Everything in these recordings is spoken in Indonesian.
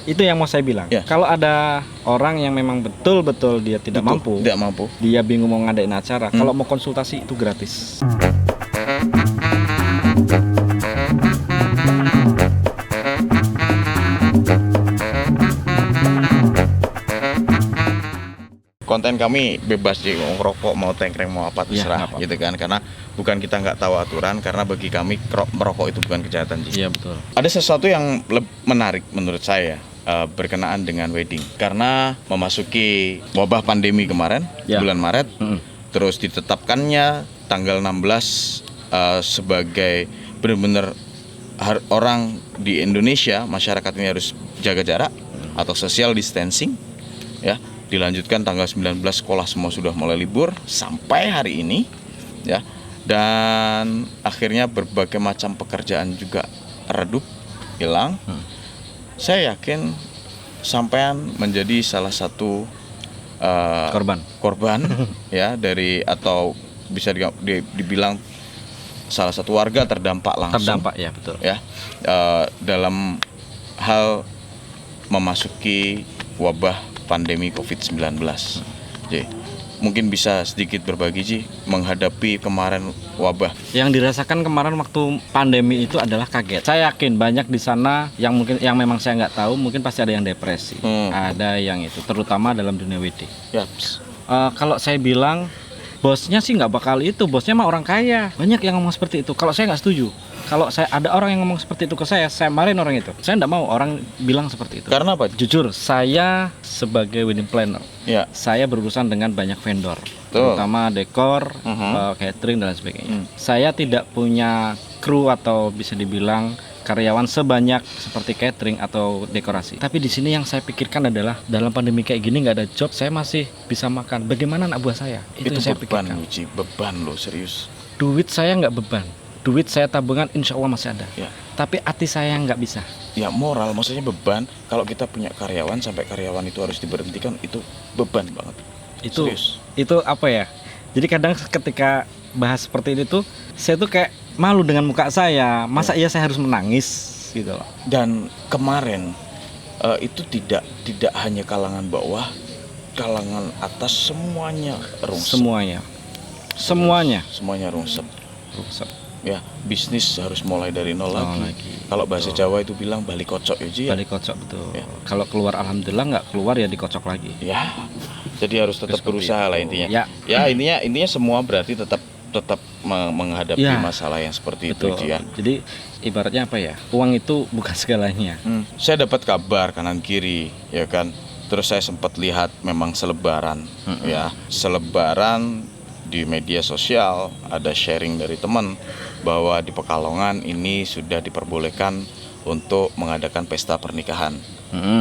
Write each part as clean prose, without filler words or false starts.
Itu yang mau saya bilang. Ya. Kalau ada orang yang memang betul-betul dia tidak mampu, dia bingung mau ngadain acara, kalau mau konsultasi itu gratis. Konten kami bebas sih, mau ngerokok, mau tengkreng, mau apa terserah, apa-apa. gitu kan. Karena bukan kita nggak tahu aturan, karena bagi kami merokok itu bukan kejahatan. Iya betul. Ada sesuatu yang menarik menurut saya berkenaan dengan wedding, karena memasuki wabah pandemi kemarin, bulan Maret, terus ditetapkannya tanggal 16 sebagai benar-benar orang di Indonesia, masyarakat ini harus jaga jarak atau social distancing, ya. Dilanjutkan tanggal 19 sekolah semua sudah mulai libur sampai hari ini, ya. Dan akhirnya berbagai macam pekerjaan juga redup, hilang. Saya yakin sampean menjadi salah satu korban ya, dari, atau bisa dibilang salah satu warga terdampak langsung. Ya betul. Ya, dalam hal memasuki wabah pandemi COVID-19. Jadi, mungkin bisa sedikit berbagi Ji menghadapi kemarin wabah. Yang dirasakan kemarin waktu pandemi itu adalah kaget. Saya yakin banyak di sana yang memang saya nggak tahu, mungkin pasti ada yang depresi, ada yang itu, terutama dalam dunia wedding. Kalau saya bilang bosnya sih nggak bakal itu, bosnya mah orang kaya. Banyak yang ngomong seperti itu. Kalau saya nggak setuju. Kalau ada orang yang ngomong seperti itu ke saya marahin orang itu. Saya nggak mau orang bilang seperti itu. Karena apa? Jujur, saya sebagai wedding planner, saya berurusan dengan banyak vendor, terutama dekor, catering dan sebagainya. Saya tidak punya kru atau bisa dibilang karyawan sebanyak seperti catering atau dekorasi. Tapi di sini yang saya pikirkan adalah dalam pandemi kayak gini nggak ada job, saya masih bisa makan. Bagaimana anak buah saya? Itu yang saya beban, pikirkan. Uji, beban loh, serius. Duit saya nggak beban. Duit saya tabungan insya Allah masih ada. Tapi hati saya nggak bisa. Ya moral, maksudnya beban. Kalau kita punya karyawan sampai karyawan itu harus diberhentikan, itu beban banget. Serius. Itu apa ya? Jadi kadang ketika bahas seperti ini tuh, saya tuh kayak malu dengan muka saya. Masa iya saya harus menangis gitu loh. Dan kemarin itu tidak hanya kalangan bawah, kalangan atas semuanya rungsep. Semuanya rungsep. Ya, bisnis harus mulai dari nol lagi. Kalau bahasa Jawa itu bilang balik kocok ya Ji. Balik kocok, betul. Ya. Kalau keluar alhamdulillah, nggak keluar ya dikocok lagi. Ya. Jadi harus tetap berusaha lah intinya. Ya, intinya semua berarti tetap menghadapi masalah yang seperti itu Ji, ya. Jadi ibaratnya apa ya? Uang itu bukan segalanya. Saya dapat kabar kanan kiri, ya kan. Terus saya sempat lihat memang selebaran, ya. Selebaran di media sosial ada sharing dari teman bahwa di Pekalongan ini sudah diperbolehkan untuk mengadakan pesta pernikahan.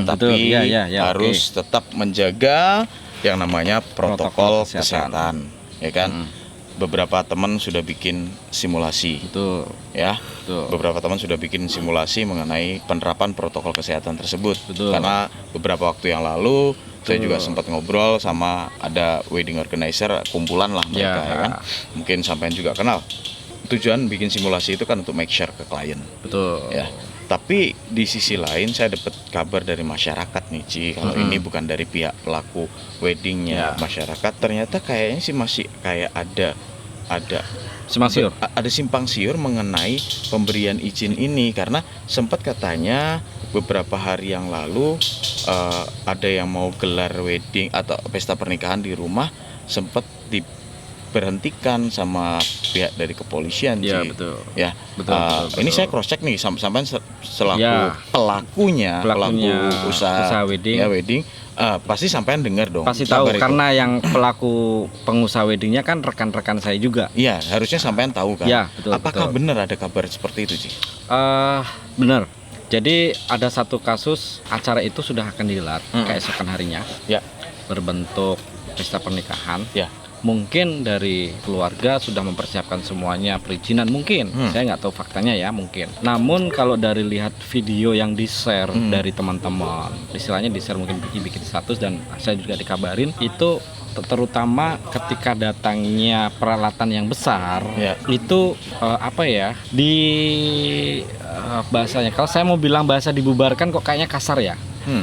Tapi harus tetap menjaga yang namanya protokol kesehatan, ya kan? Beberapa teman sudah bikin simulasi. Beberapa teman sudah bikin simulasi mengenai penerapan protokol kesehatan tersebut. Karena beberapa waktu yang lalu saya juga sempat ngobrol sama ada wedding organizer, kumpulan lah mereka, ya kan. Mungkin sampean juga kenal. Tujuan bikin simulasi itu kan untuk make sure ke klien. Ya. Tapi di sisi lain saya dapat kabar dari masyarakat nih Ci, kalau ini bukan dari pihak pelaku weddingnya, masyarakat ternyata kayaknya sih masih kayak ada simpang siur mengenai pemberian izin ini, karena sempat katanya beberapa hari yang lalu ada yang mau gelar wedding atau pesta pernikahan di rumah sempat diberhentikan sama pihak dari kepolisian sih. Betul. Ini saya cross check nih sampai selaku pelaku usaha wedding. Pasti sampean dengar dong. Pasti tahu karena yang pelaku pengusaha weddingnya kan rekan-rekan saya juga. Iya, harusnya sampean tahu kan. Apakah benar ada kabar seperti itu sih? Benar. Jadi ada satu kasus, acara itu sudah akan digelar keesokan harinya. Berbentuk pesta pernikahan. Mungkin dari keluarga sudah mempersiapkan semuanya, perizinan mungkin. Saya nggak tahu faktanya ya, mungkin. Namun kalau dari lihat video yang di-share dari teman-teman, istilahnya di-share mungkin bikin status dan saya juga dikabarin, itu terutama ketika datangnya peralatan yang besar, itu bahasanya, kalau saya mau bilang bahasa dibubarkan kok kayaknya kasar ya.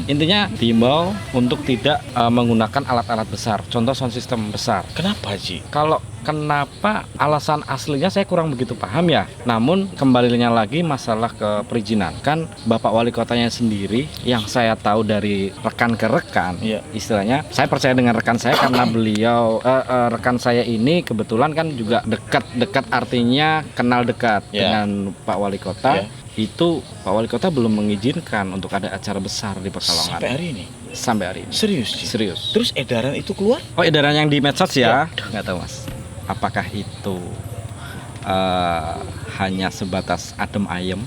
Intinya diimbau untuk tidak menggunakan alat-alat besar. Contoh sound system besar. Kenapa, Ji? Kalau kenapa alasan aslinya saya kurang begitu paham ya. Namun kembalinya lagi masalah ke perizinan. Kan Bapak Wali Kotanya sendiri yang saya tahu dari rekan ke rekan, istilahnya saya percaya dengan rekan saya karena beliau rekan saya ini kebetulan kan juga dekat artinya kenal dekat dengan Pak Wali Kota. Itu Pak Wali Kota belum mengizinkan untuk ada acara besar di Pekalongan. Sampai hari ini? Sampai hari ini. Serius, Ji? Serius. Terus edaran itu keluar? Oh, edaran yang di medsos ya? Nggak tahu, Mas. Apakah itu hanya sebatas adem ayem?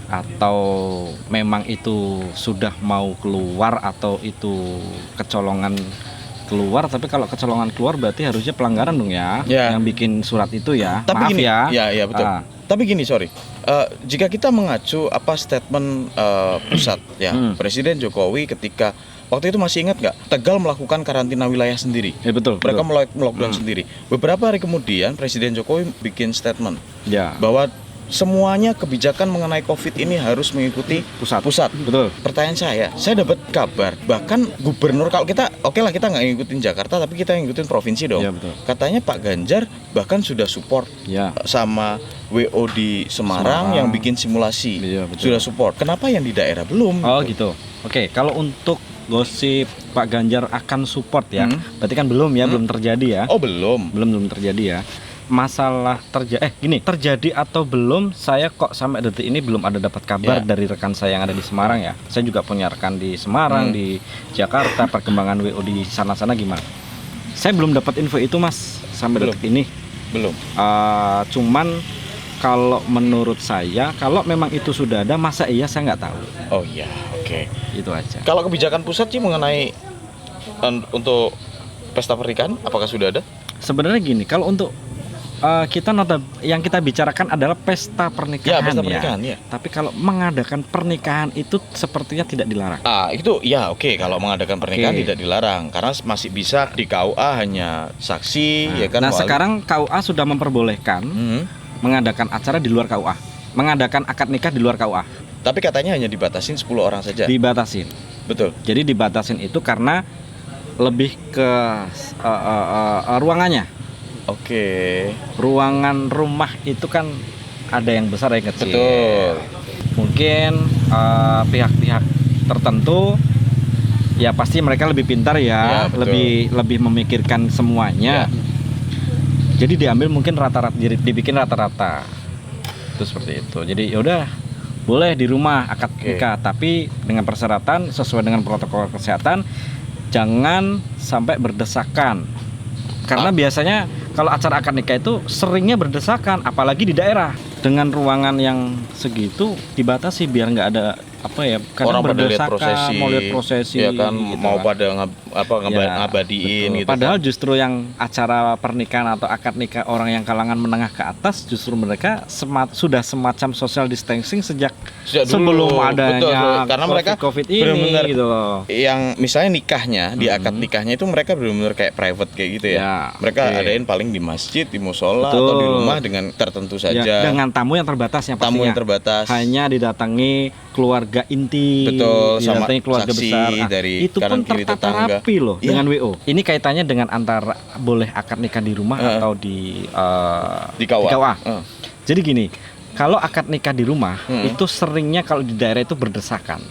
Atau memang itu sudah mau keluar atau itu kecolongan keluar? Tapi kalau kecolongan keluar berarti harusnya pelanggaran dong ya, yang bikin surat itu ya. Tapi maaf gini, ya. Ya betul. Tapi gini, sorry, jika kita mengacu statement pusat ya, Presiden Jokowi ketika waktu itu masih ingat nggak, Tegal melakukan karantina wilayah sendiri. Ya betul. Mereka melakukan sendiri. Beberapa hari kemudian Presiden Jokowi bikin statement bahwa semuanya kebijakan mengenai COVID ini harus mengikuti pusat. Betul. Pertanyaan saya dapat kabar bahkan gubernur, kalau kita lah kita nggak ngikutin Jakarta tapi kita ngikutin provinsi dong. Ya, betul. Katanya Pak Ganjar bahkan sudah support sama WO di Semarang yang bikin simulasi. Sudah support. Kenapa yang di daerah belum? Oh gitu. Oke, kalau untuk gosip Pak Ganjar akan support ya, berarti kan belum ya, belum terjadi ya. Oh belum terjadi ya. Masalah terjadi atau belum, saya kok sampai detik ini belum ada dapat kabar dari rekan saya yang ada di Semarang ya. Saya juga punya rekan di Semarang, di Jakarta, perkembangan WO di sana-sana gimana. Saya belum dapat info itu, Mas, sampai detik ini. Belum. Cuman kalau menurut saya, kalau memang itu sudah ada, masa iya saya nggak tahu. Oh iya, oke. Itu aja. Kalau kebijakan pusat sih mengenai untuk pesta pernikahan, apakah sudah ada? Sebenarnya gini, kalau untuk yang kita bicarakan adalah pesta pernikahan, pesta pernikahan ya. Tapi kalau mengadakan pernikahan itu sepertinya tidak dilarang. Itu ya oke. Kalau mengadakan pernikahan tidak dilarang karena masih bisa di KUA hanya saksi ya kan. Nah, sekarang KUA sudah memperbolehkan mengadakan acara di luar KUA, mengadakan akad nikah di luar KUA. Tapi katanya hanya dibatasin 10 orang saja. Dibatasin. Betul. Jadi dibatasin itu karena lebih ke ruangannya. Oke. Ruangan rumah itu kan ada yang besar, ada yang kecil. Betul. Mungkin pihak-pihak tertentu ya pasti mereka lebih pintar ya, lebih memikirkan semuanya. Jadi diambil mungkin rata-rata, dibikin rata-rata. Itu seperti itu. Jadi yaudah, boleh di rumah akad nikah, tapi dengan persyaratan sesuai dengan protokol kesehatan, jangan sampai berdesakan. Karena biasanya kalau acara akad nikah itu seringnya berdesakan, apalagi di daerah. Dengan ruangan yang segitu dibatasi biar nggak ada kadang orang berdesakan, mau lihat prosesi ya kan, gitu mau pada ngabadiin gitu. Padahal justru yang acara pernikahan atau akad nikah orang yang kalangan menengah ke atas, justru mereka sudah semacam social distancing sejak sebelum adanya karena mereka COVID ini gitu loh. Yang misalnya nikahnya di akad nikahnya itu mereka benar-benar kayak private kayak gitu ya. Mereka adain paling di masjid, di musola atau di rumah dengan tertentu saja. Dengan tamu yang terbatas yang pastinya. Tamu yang terbatas. Hanya didatangi keluarga inti, sama keluarga saksi besar. Dari itu pun tertata rapi loh dengan WO. Ini kaitannya dengan antara boleh akad nikah di rumah atau di KUA. Jadi gini, kalau akad nikah di rumah itu seringnya kalau di daerah itu berdesakan.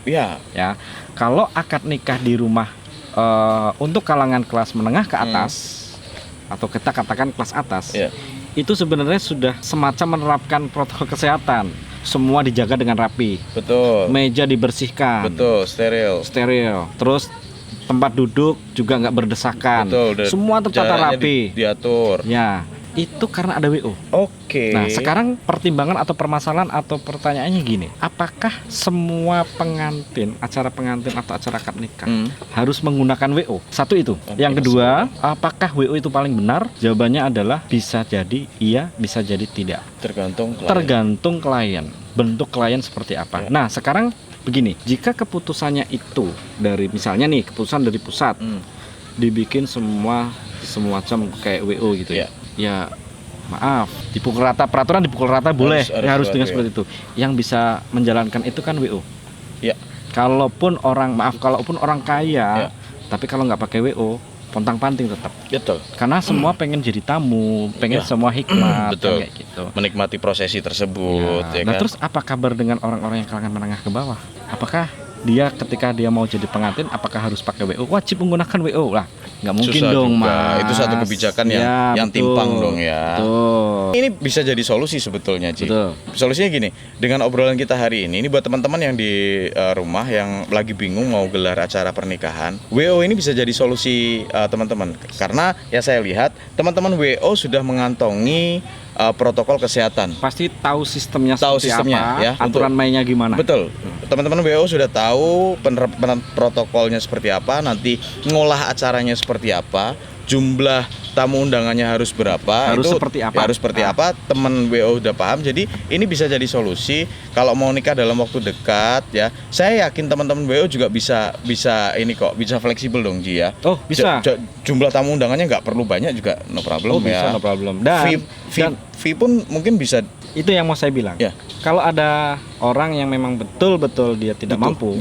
Ya. Kalau akad nikah di rumah untuk kalangan kelas menengah ke atas atau kita katakan kelas atas, itu sebenarnya sudah semacam menerapkan protokol kesehatan. Semua dijaga dengan rapi. Betul. Meja dibersihkan. Betul, steril. Terus tempat duduk juga nggak berdesakan. Betul. Semua tertata rapi. Diatur. Ya, itu karena ada WO. Oke. Nah, sekarang pertimbangan atau permasalahan atau pertanyaannya gini, apakah semua acara pengantin atau acara akad nikah harus menggunakan WO? Satu itu. Yang kedua, apakah WO itu paling benar? Jawabannya adalah bisa jadi iya, bisa jadi tidak. Tergantung klien. Bentuk klien seperti apa. Nah, sekarang begini, jika keputusannya itu dari misalnya nih keputusan dari pusat dibikin semacam kayak WO gitu ya. Ya maaf, peraturan dipukul rata boleh, harus dengan seperti itu. Yang bisa menjalankan itu kan WO. Ya. Kalaupun orang kaya, tapi kalau nggak pakai WO, pontang-panting tetap. Betul. Karena semua pengen jadi tamu, pengen semua hikmat, betul. Kayak gitu. Menikmati prosesi tersebut. Ya Nah kan? terus apa kabar dengan orang-orang yang kalangan menengah ke bawah? Apakah dia ketika dia mau jadi pengantin, apakah harus pakai WO? Wajib menggunakan WO lah. Nggak mungkin Susah dong, juga. Mas. Itu satu kebijakan yang betul. timpang dong ya. Betul. Ini bisa jadi solusi sebetulnya, Ci. Betul. Solusinya gini, dengan obrolan kita hari ini buat teman-teman yang di rumah yang lagi bingung mau gelar acara pernikahan, WO ini bisa jadi solusi teman-teman. Karena ya saya lihat teman-teman WO sudah mengantongi protokol kesehatan. Pasti tahu sistemnya Tahu seperti sistemnya, apa, ya, aturan mainnya gimana. Betul. Teman-teman WO sudah tahu penerapan protokolnya seperti apa, nanti ngolah acaranya seperti apa, jumlah tamu undangannya harus berapa, Harus itu seperti apa. harus seperti apa, teman WO udah paham. Jadi ini bisa jadi solusi kalau mau nikah dalam waktu dekat ya. Saya yakin teman-teman WO juga bisa ini kok, bisa fleksibel dong, Ji ya. Oh, bisa. Jumlah tamu undangannya nggak perlu banyak juga, no problem bisa, ya. no problem. Dan Fee pun mungkin bisa. itu yang mau saya bilang. Ya. Kalau ada orang yang memang betul-betul dia tidak mampu,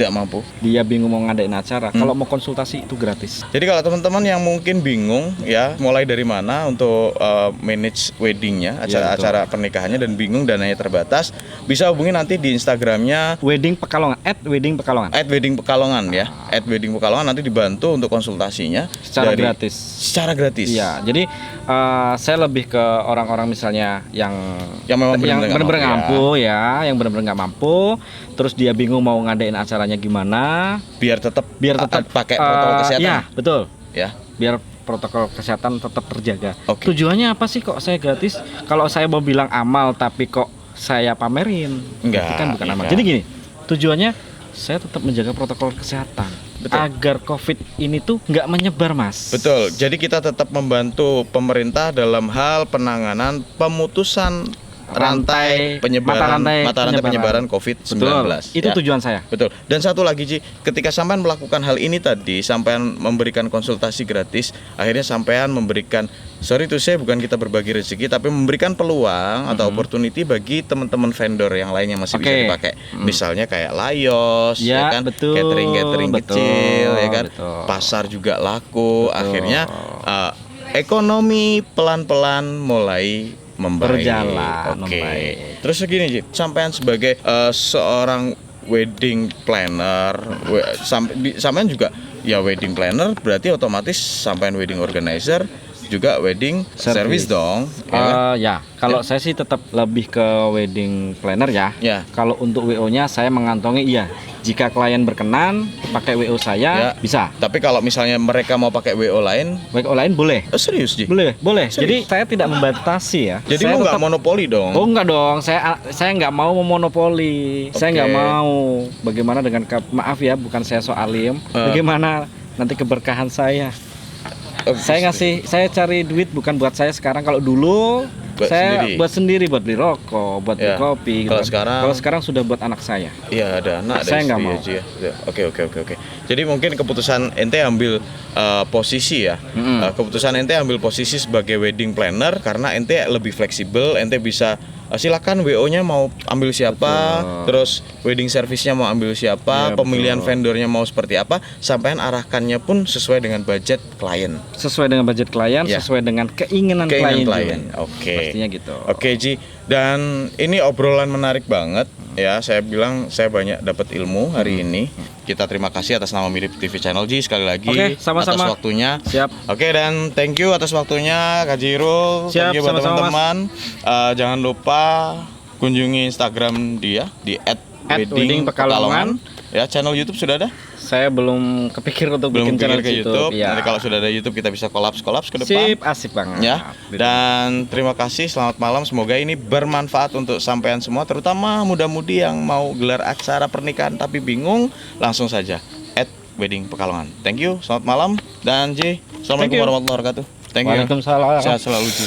dia bingung mau ngadain acara, kalau mau konsultasi itu gratis. Jadi kalau teman-teman yang mungkin bingung ya, mulai dari mana untuk manage weddingnya, acara pernikahannya, dan bingung dananya terbatas, bisa hubungi nanti di Instagramnya Wedding Pekalongan, @weddingpekalongan. @weddingpekalongan ya, @weddingpekalongan, nanti dibantu untuk konsultasinya Secara gratis. Secara gratis. Iya, jadi saya lebih ke orang-orang misalnya yang memang benar-benar nggak mampu ya, yang benar-benar nggak mampu, terus dia bingung mau ngadain acaranya gimana, biar tetap pakai protokol kesehatan. Iya, betul. Ya. Biar protokol kesehatan tetap terjaga. Okay. Tujuannya apa sih kok saya gratis? Kalau saya mau bilang amal tapi kok saya pamerin, enggak, itu kan bukan amal. Jadi gini, tujuannya saya tetap menjaga protokol kesehatan. Betul. Agar COVID ini tuh nggak menyebar, Mas. Betul. Jadi kita tetap membantu pemerintah dalam hal penanganan pemutusan rantai penyebaran penyebaran COVID-19. Betul. Itu tujuan saya. Betul. Dan satu lagi, Ji, ketika sampean melakukan hal ini tadi, sampean memberikan konsultasi gratis, akhirnya sampean memberikan, sorry tuh saya bukan kita berbagi rezeki, tapi memberikan peluang atau opportunity bagi teman-teman vendor yang lainnya masih bisa dipakai. Misalnya kayak layos, ya kan, betul, catering kecil, ya kan, pasar juga laku. Akhirnya ekonomi pelan-pelan mulai berjalan. Oke. Terus segini, Ji, sampean sebagai seorang wedding planner, sampean juga ya wedding planner, berarti otomatis sampean wedding organizer, juga wedding service dong. Ya, kalau saya sih tetap lebih ke wedding planner ya. Kalau untuk WO-nya saya mengantongi jika klien berkenan pakai WO saya bisa. Tapi kalau misalnya mereka mau pakai WO lain boleh. Serius, Ji? Boleh. Serius? Jadi saya tidak membatasi ya. Jadi lu nggak monopoli dong? Oh, enggak dong. Saya nggak mau memonopoli. Saya nggak mau. Bagaimana dengan maaf ya, bukan saya so alim. Bagaimana nanti keberkahan saya? Saya cari duit bukan buat saya sekarang. Kalau dulu buat sendiri, buat beli rokok, buat beli kopi. Kalau sekarang sudah buat anak saya. Iya, ada anak. Saya nggak mau. Oke. Jadi mungkin keputusan ente ambil posisi ya. Keputusan ente ambil posisi sebagai wedding planner karena ente lebih fleksibel. Ente bisa silakan WO-nya mau ambil siapa, terus wedding service-nya mau ambil siapa, pemilihan vendornya mau seperti apa, sampean arahkannya pun sesuai dengan budget klien. Sesuai dengan budget klien, sesuai dengan keinginan klien. Oke. Pastinya gitu. Oke, Ji. Dan ini obrolan menarik banget ya. Saya bilang saya banyak dapat ilmu hari ini. Kita terima kasih atas nama Mirip TV Channel, Ji, sekali lagi. Sama-sama. Atas waktunya. Siap. Oke, dan thank you atas waktunya Kak Jirul. Siap, thank you buat sama-sama, teman-teman. Jangan lupa kunjungi Instagram dia di @weddingpekalongan. Ya, channel YouTube sudah ada? Saya belum kepikir untuk bikin channel ke YouTube. Ya. Nanti kalau sudah ada YouTube kita bisa kolaps ke depan. Sip, asik banget. Ya. Dan terima kasih, selamat malam. Semoga ini bermanfaat untuk sampean semua, terutama muda-mudi yang mau gelar acara pernikahan tapi bingung, langsung saja @weddingpekalongan. Thank you, selamat malam. Dan Ji, assalamualaikum warahmatullahi wabarakatuh. Thank you. Waalaikumsalam. Sehat selalu, Ji.